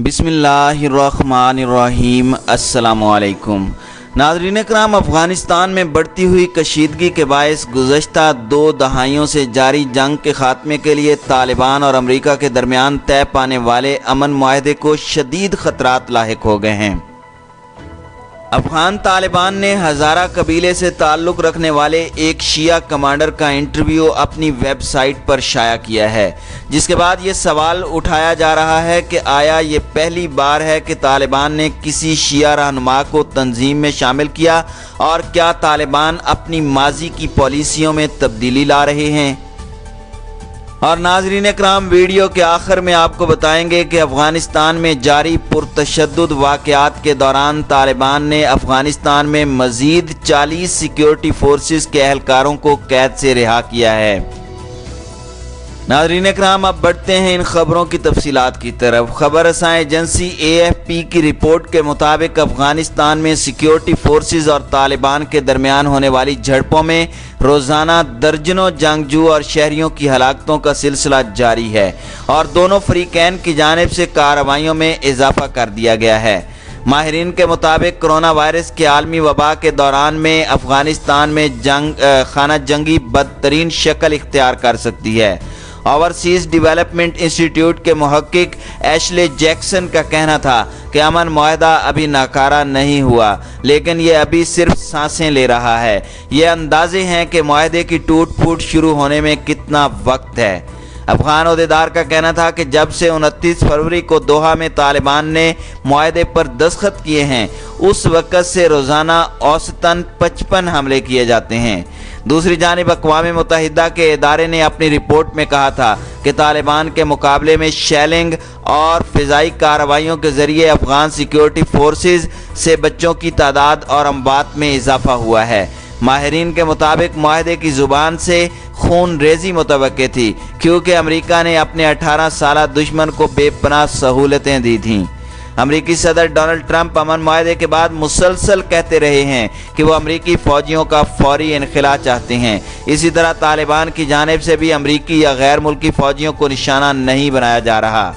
बिस्मिल्लाहिर्रहमानिर्रहीम। अस्सलामुअलैकुम नाज़रीन इकराम, अफ़ग़ानिस्तान में बढ़ती हुई कशीदगी के बायस गुज़श्ता 2 दहाइयों से जारी जंग के ख़ात्मे के लिए तालिबान और अमरीका के दरमियान तय पाने वाले अमन मुआहदे को शदीद ख़तरात लाहिक हो गए हैं। अफ़ग़ान तालिबान ने हज़ारा कबीले से ताल्लुक़ रखने वाले एक शिया कमांडर का इंटरव्यू अपनी वेबसाइट पर शाया किया है, जिसके बाद ये सवाल उठाया जा रहा है कि आया ये पहली बार है कि तालिबान ने किसी शिया रहनुमा को तंजीम में शामिल किया, और क्या तालिबान अपनी माजी की पॉलिसियों में तब्दीली ला रहे हैं। और नाज़रीन इकराम, वीडियो के आखिर में आपको बताएंगे कि अफ़ग़ानिस्तान में जारी पुरतशद्दुद वाक़यात के दौरान तालिबान ने अफ़ग़ानिस्तान में मज़ीद 40 सिक्योरिटी फोर्सेस के एहलकारों को कैद से रिहा किया है। नाज़रीन इकराम, अब बढ़ते हैं इन खबरों की तफसीलात की तरफ। खबर रसां एजेंसी AFP की रिपोर्ट के मुताबिक अफ़ग़ानिस्तान में सिक्योरिटी फोर्सेस और तालिबान के दरमियान होने वाली झड़पों में रोज़ाना दर्जनों जंगजू और शहरियों की हलाकतों का सिलसिला जारी है, और दोनों फ़रीक़ैन की जानिब से कार्रवाइयों में इजाफा कर दिया गया है। माहिरीन के मुताबिक कोरोना वायरस के आलमी वबा के दौरान में अफ़ग़ानिस्तान में खाना जंगी बदतरीन शक्ल इख्तियार कर सकती है। ओवरसीज़ डेवलपमेंट इंस्टीट्यूट के मुहक्किक एशले जैक्सन का कहना था कि अमन मुआहदा अभी नाकारा नहीं हुआ, लेकिन ये अभी सिर्फ सांसें ले रहा है। ये अंदाजे हैं कि मुआहदे की टूट फूट शुरू होने में कितना वक्त है। अफ़ग़ान ओहदेदार का कहना था कि जब से 29 फरवरी को दोहा में तालिबान ने मुआहदे पर दस्तखत किए हैं, उस वक़्त से रोज़ाना औसतन 55 हमले किए जाते हैं। दूसरी जानिब अक़वाम मुत्तहिदा के इदारे ने अपनी रिपोर्ट में कहा था कि तालिबान के मुकाबले में शेलिंग और फ़िज़ाई कार्रवाइयों के ज़रिए अफ़ग़ान सिक्योरिटी फोर्सेस से बच्चों की तादाद और अमवात में इजाफा हुआ है। माहिरीन के मुताबिक मुआहदे की ज़ुबान से खून रेज़ी मुतवक्के थी, क्योंकि अमरीका ने अपने 18 साला दुश्मन को बेपनाह सहूलतें दी थीं। अमरीकी सदर डोनाल्ड ट्रंप अमन मुआहदे के बाद मुसलसल कहते रहे हैं कि वो अमरीकी फ़ौजियों का फौरी इनखिला चाहते हैं। इसी तरह तालिबान की जानिब से भी अमरीकी या गैर मुल्की फ़ौजियों को निशाना नहीं बनाया जा रहा।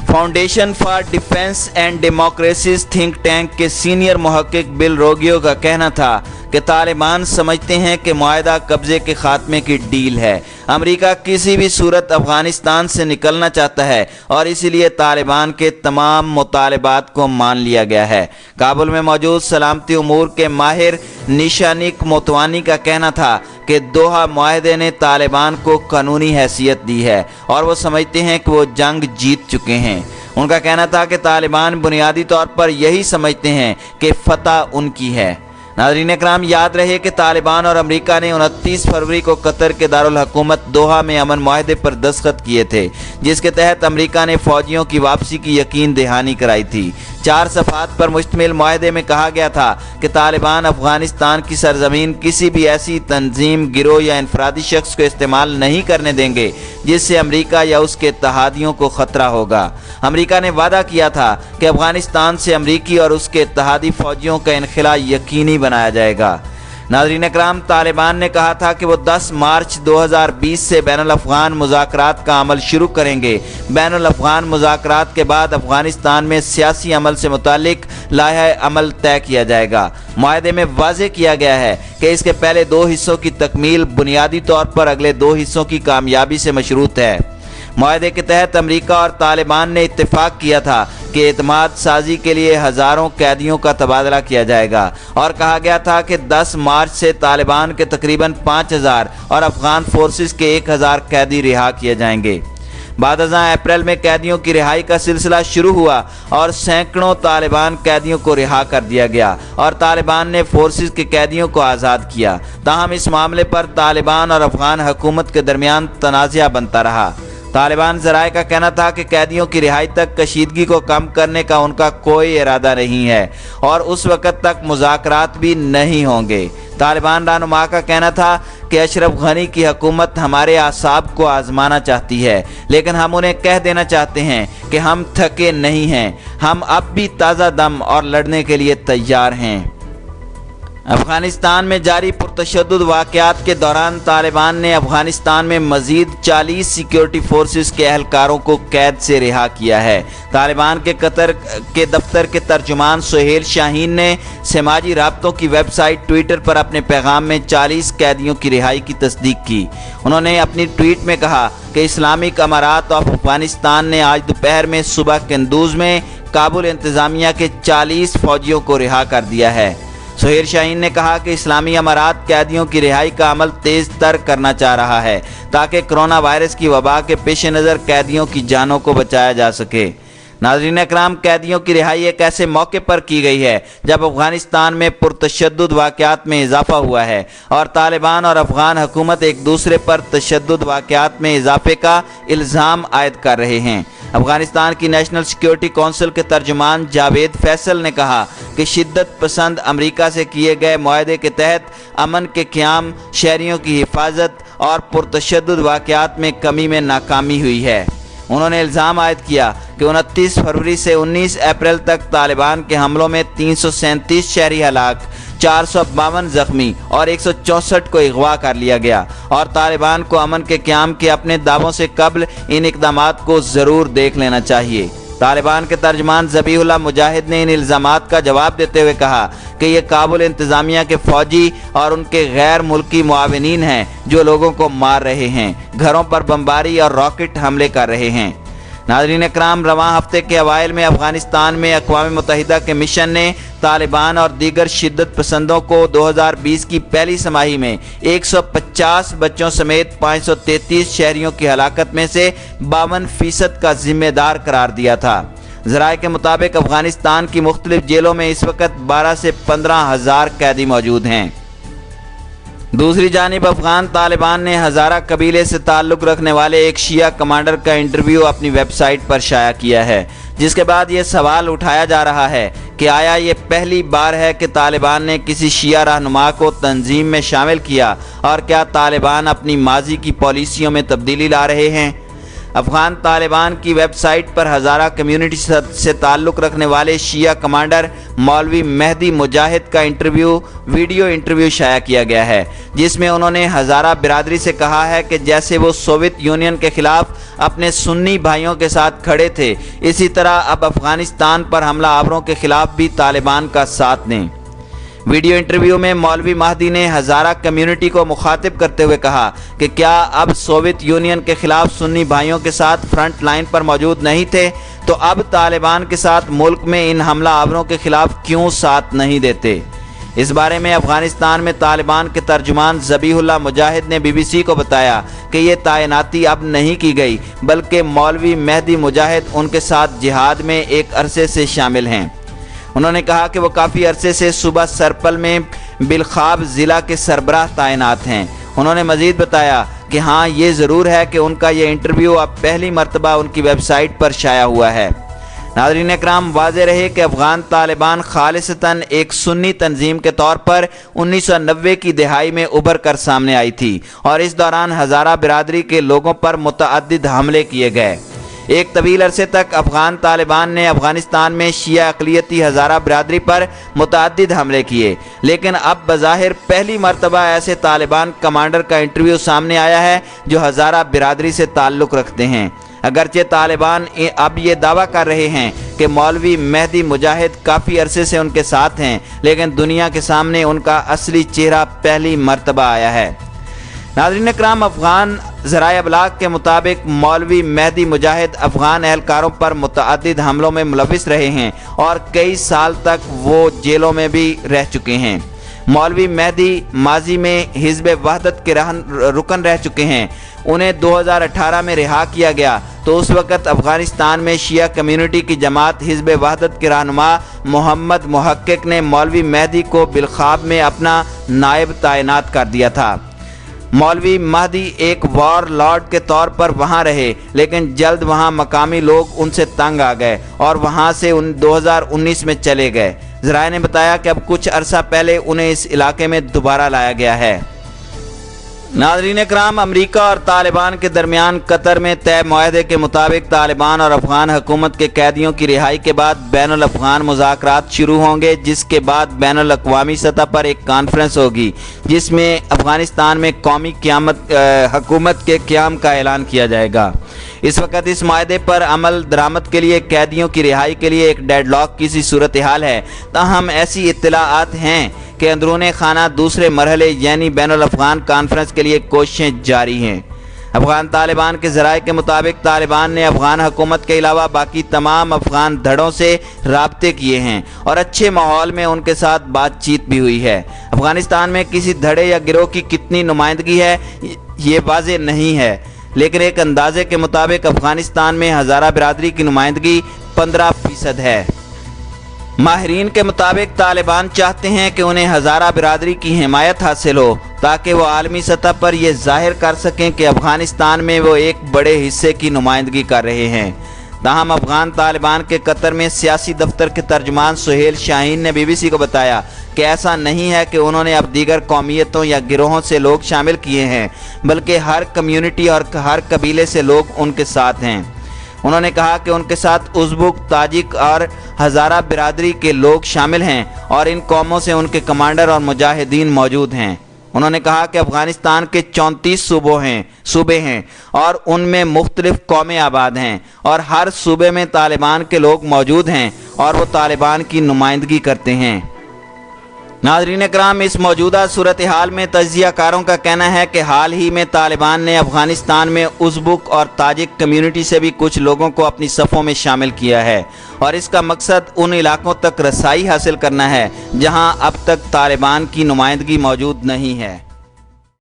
Foundation for defence and democracies think tank के सीनियर मुहक्किक बिल रोगियो का कहना था कि तालिबान समझते हैं कि मुआहदा कब्ज़े के ख़ात्मे की डील है। अमरीका किसी भी सूरत अफ़ग़ानिस्तान से निकलना चाहता है, और इसीलिए तालिबान के तमाम मुतालबात को मान लिया गया है। काबुल में मौजूद सलामती उमूर के माहिर निशानिक मोतवानी का कहना था कि दोहा मुआहदे ने तालिबान को कानूनी हैसियत दी है, और वो समझते हैं कि वो जंग जीत चुके हैं। उनका कहना था कि तालिबान बुनियादी तौर पर यही समझते हैं कि फ़तह उनकी है। नाज़रीन इकराम, याद रहे कि तालिबान और अमरीका ने 29 फरवरी को कतर के दारुल हुकूमत दोहा में अमन मुआहदे पर दस्तखत किए थे, जिसके तहत अमरीका ने फ़ौजियों की वापसी की यकीन दहानी कराई थी। 4 सफ़ात पर मुश्तमिल मुआहदे में कहा गया था कि तालिबान अफ़ग़ानिस्तान की सरजमीन किसी भी ऐसी तंजीम, गिरोह या इनफरादी शख्स को इस्तेमाल नहीं करने देंगे जिससे अमरीका या उसके इत्तहादियों को ख़तरा होगा। अमरीका ने वादा किया था कि अफ़ग़ानिस्तान से अमरीकी और उसके इत्तहादी फ़ौजियों का इनखिला यकीनी बनाया जाएगा। नाज़रीन इकराम, तालिबान ने कहा था कि वो 10 मार्च 2020 से बैनुल अफ़ग़ान मुज़ाकरात का अमल शुरू करेंगे। बैनुल अफ़ग़ान मुज़ाकरात के बाद अफ़ग़ानिस्तान में सियासी अमल से मुतालिक लाइहा अमल तय किया जाएगा। मुआहदे में वाज़ेह किया गया है कि इसके पहले 2 हिस्सों की तकमील बुनियादी तौर पर अगले 2 हिस्सों की कामयाबी से मशरूत है। मुआहदे के तहत अमरीका और तालिबान ने इत्तेफाक किया था कि एतमाद साजी के लिए हज़ारों कैदियों का तबादला किया जाएगा, और कहा गया था कि 10 मार्च से तालिबान के तकरीबन 5000 और अफ़ग़ान फोर्सेस के 1000 कैदी रिहा किए जाएंगे। बाद-अज़ां अप्रैल में कैदियों की रिहाई का सिलसिला शुरू हुआ, और सैकड़ों तालिबान कैदियों को रिहा कर दिया गया, और तालिबान ने फोर्सेस के कैदियों को आज़ाद किया। ताहम इस मामले पर तालिबान और अफ़ग़ान हुकूमत के दरमियान तनाज़ा बनता रहा। तालिबान ज़राए का कहना था कि कैदियों की रिहाई तक कशीदगी को कम करने का उनका कोई इरादा नहीं है, और उस वक़्त तक मुज़ाकरात भी नहीं होंगे। तालिबान रहनुमा का कहना था कि अशरफ गनी की हुकूमत हमारे आसाब को आजमाना चाहती है, लेकिन हम उन्हें कह देना चाहते हैं कि हम थके नहीं हैं, हम अब भी ताज़ा दम और लड़ने के लिए तैयार हैं। अफगानिस्तान में जारी पुरतशद्दुद वाक़यात के दौरान तालिबान ने अफगानिस्तान में मज़ीद 40 सिक्योरिटी फोर्सेस के अहलकारों को कैद से रिहा किया है। तालिबान के कतर के दफ्तर के तर्जुमान सुहेल शाहीन ने समाजी राब्तों की वेबसाइट ट्विटर पर अपने पैगाम में 40 कैदियों की रिहाई की तस्दीक की। उन्होंने अपनी ट्वीट में कहा कि इस्लामिक अमारात ऑफ अफगानिस्तान ने आज दोपहर में सुबह कंदूज में काबुल इंतज़ामिया के 40 फौजियों को रिहा कर दिया है। सुहेल शाहीन ने कहा कि इस्लामी अमारात कैदियों की रिहाई का अमल तेज तर करना चाह रहा है ताकि कोरोना वायरस की वबा के पेश नज़र कैदियों की जानों को बचाया जा सके। नाज़रीन इकराम, कैदियों की रिहाई एक ऐसे मौके पर की गई है जब अफगानिस्तान में पुरतशद्दुद वाक़यात में इजाफा हुआ है और तालिबान और अफगान हुकूमत एक दूसरे पर तशद्दुद वाक़यात में इजाफे का इल्ज़ाम आयद कर रहे हैं। अफगानिस्तान की नेशनल सिक्योरिटी कौंसिल के तर्जुमान जावेद फैसल ने कहा कि शिद्दत पसंद अमरीका से किए गए मुआहदे के तहत अमन के क़याम, शहरियों की हिफाजत और पुरतशद्दुद वाक़यात में कमी में नाकामी हुई है। उन्होंने इल्ज़ाम आयद किया कि 29 फरवरी से 19 अप्रैल तक तालिबान के हमलों में 337 शहरी हलाक, 452 जख्मी और 164 को अगवा कर लिया गया और तालिबान को अमन के क़याम के अपने दावों से कबल इन इक़दामात को ज़रूर देख लेना चाहिए। तालिबान के तर्जमान ज़बीहुल्लाह मुजाहिद ने इन इल्ज़ामात का जवाब देते हुए कहा कि ये काबुल इंतज़ामिया के फ़ौजी और उनके गैर मुल्की मुआविनीन हैं जो लोगों को मार रहे हैं, घरों पर बमबारी और रॉकेट हमले कर रहे हैं। नाज़रीन इकराम, रवां हफ्ते के अवाइल में अफगानिस्तान में अक़वाम मुत्तहिदा के मिशन ने तालिबान और दीगर शिद्दत पसंदों को 2020 की पहली तिमाही में 150 बच्चों समेत 533 शहरियों की हलाकत में से 52% का जिम्मेदार करार दिया था। ज़राए के मुताबिक अफगानिस्तान की मुख्तलिफ जेलों में इस वक्त 12 से 15,000 कैदी मौजूद हैं। दूसरी जानिब अफगान तालिबान ने हज़ारा कबीले से ताल्लुक़ रखने वाले एक शिया कमांडर का इंटरव्यू अपनी वेबसाइट पर शाया किया है, जिसके बाद ये सवाल उठाया जा रहा है कि आया ये पहली बार है कि तालिबान ने किसी शिया रहनुमा को तंजीम में शामिल किया और क्या तालिबान अपनी माजी की पॉलिसियों में तब्दीली ला रहे हैं। अफगान तालिबान की वेबसाइट पर हज़ारा कम्युनिटी से ताल्लुक़ रखने वाले शिया कमांडर मौलवी मेहदी मुजाहिद का वीडियो इंटरव्यू शाया किया गया है, जिसमें उन्होंने हज़ारा बिरादरी से कहा है कि जैसे वो सोवियत यूनियन के ख़िलाफ़ अपने सुन्नी भाइयों के साथ खड़े थे, इसी तरह अब अफ़गानिस्तान पर हमलावरों के ख़िलाफ़ भी तालिबान का साथ दें। वीडियो इंटरव्यू में मौलवी महदी ने हज़ारा कम्युनिटी को मुखातिब करते हुए कहा कि क्या अब सोवियत यूनियन के ख़िलाफ़ सुन्नी भाइयों के साथ फ्रंट लाइन पर मौजूद नहीं थे, तो अब तालिबान के साथ मुल्क में इन हमलावरों के ख़िलाफ़ क्यों साथ नहीं देते। इस बारे में अफगानिस्तान में तालिबान के तर्जुमान ज़बीहुल्लाह मुजाहिद ने BBC को बताया कि ये तैनाती अब नहीं की गई, बल्कि मौलवी मेहदी मुजाहिद उनके साथ जिहाद में एक अरसे से शामिल हैं। उन्होंने कहा कि वो काफ़ी अरसे से सूबा सरपल में बिलखाब ज़िला के सरबराह तैनात हैं। उन्होंने मज़ीद बताया कि हाँ, ये ज़रूर है कि उनका ये इंटरव्यू अब पहली मरतबा उनकी वेबसाइट पर शाया हुआ है। नाज़रीन इकराम, वाज़ेह रहे कि अफ़गान तालिबान खालिसतन एक सुन्नी तंजीम के तौर पर 1990 की दहाई में उभर कर सामने आई थी और इस दौरान हज़ारा बिरादरी के लोगों पर मुतअद्दिद हमले किए गए। एक तवील अरसे तक अफ़गान तालिबान ने अफ़गानिस्तान में शिया अक़लियती हज़ारा बिरादरी पर मुतअद्दिद हमले किए, लेकिन अब बज़ाहिर पहली मरतबा ऐसे तालिबान कमांडर का इंटरव्यू सामने आया है जो हज़ारा बिरादरी से ताल्लुक़ रखते हैं। अगरचे तालिबान अब ये दावा कर रहे हैं कि मौलवी मेहदी मुजाहिद काफ़ी अरसे से उनके साथ हैं, लेकिन दुनिया के सामने उनका असली चेहरा पहली मरतबा आया है। नाज़रीन इकराम, अफ़गान ज़राए अबलाग के मुताबिक मौलवी मेहदी मुजाहिद अफ़गान एहलकारों पर मुतअद्दिद हमलों में मुलविस रहे हैं और कई साल तक वो जेलों में भी रह चुके हैं। मौलवी मेहदी माजी में हिज़्ब वहदत के रुकन रह चुके हैं। उन्हें 2018 में रिहा किया गया तो उस वक़्त अफ़गानिस्तान में शिया कम्युनिटी की जमात हिज़्ब वहदत के रहनुमा मोहम्मद मुहक्किक ने मौलवी मेहदी को बिलखाब में अपना नायब तैनात कर दिया था। मौलवी महदी एक वॉर लॉर्ड के तौर पर वहाँ रहे, लेकिन जल्द वहाँ मकामी लोग उनसे तंग आ गए और वहाँ से 2019 में चले गए। ज़राए ने बताया कि अब कुछ अरसा पहले उन्हें इस इलाके में दोबारा लाया गया है। नाज़रीन इकराम, अमरीका और तालिबान के दरमियान कतर में तय मुआहदे के मुताबिक तालिबान और अफगान हुकूमत के कैदियों की रिहाई के बाद बैनुल अफ़गान मुज़ाकरात शुरू होंगे, जिसके बाद बैनुल अक़वामी सतह पर एक कॉन्फ्रेंस होगी जिसमें अफ़गानिस्तान में कौमी हुकूमत के क़याम का ऐलान किया जाएगा। इस वक्त इस मुआहदे पर अमल दरामद के लिए कैदियों की रिहाई के लिए एक डेडलॉक की सी सूरत हाल है। ताहम ऐसी इत्तलाआत हैं कि अंदरूने खाना दूसरे मरहले यानी बैनुल अफ़गान कॉन्फ्रेंस के लिए कोशिशें जारी हैं। अफ़गान तालिबान के ज़राए के मुताबिक तालिबान ने अफ़गान हुकूमत के अलावा बाकी तमाम अफ़गान धड़ों से राब्ते किए हैं और अच्छे माहौल में उनके साथ बातचीत भी हुई है। अफ़गानिस्तान में किसी धड़े या गिरोह की कितनी नुमाइंदगी है ये वाज़ेह नहीं है, लेकिन एक अंदाजे के मुताबिक अफ़गानिस्तान में हज़ारा बिरादरी की नुमाइंदगी 15% है। माहिरीन के मुताबिक तालिबान चाहते हैं कि उन्हें हज़ारा बिरादरी की हिमायत हासिल हो ताकि वो आलमी सतह पर यह जाहिर कर सकें कि अफ़गानिस्तान में वो एक बड़े हिस्से की नुमाइंदगी कर रहे हैं। ताहम अफ़गान तालिबान के कतर में सियासी दफ्तर के तर्जुमान सुहेल शाहीन ने BBC को बताया कि ऐसा नहीं है कि उन्होंने अब दीगर कौमियतों या गिरोहों से लोग शामिल किए हैं, बल्कि हर कम्यूनिटी और हर कबीले से लोग उनके साथ हैं। उन्होंने कहा कि उनके साथ उज़्बुक, ताजिक और हज़ारा बिरादरी के लोग शामिल हैं और इन कौमों से उनके कमांडर और मुजाहिदीन मौजूद हैं। उन्होंने कहा कि अफ़गानिस्तान के 34 सूबे हैं और उनमें मुख्तलिफ कौमें आबाद हैं और हर सूबे में तालिबान के लोग मौजूद हैं और वो तालिबान की नुमाइंदगी करते हैं। नाज़रीन इकराम, इस मौजूदा सूरत हाल में तज्ज़ियाकारों का कहना है कि हाल ही में तालिबान ने अफ़गानिस्तान में उज़्बुक और ताजिक कम्यूनिटी से भी कुछ लोगों को अपनी सफ़ों में शामिल किया है और इसका मकसद उन इलाकों तक रसाई हासिल करना है जहां अब तक तालिबान की नुमाइंदगी मौजूद नहीं है।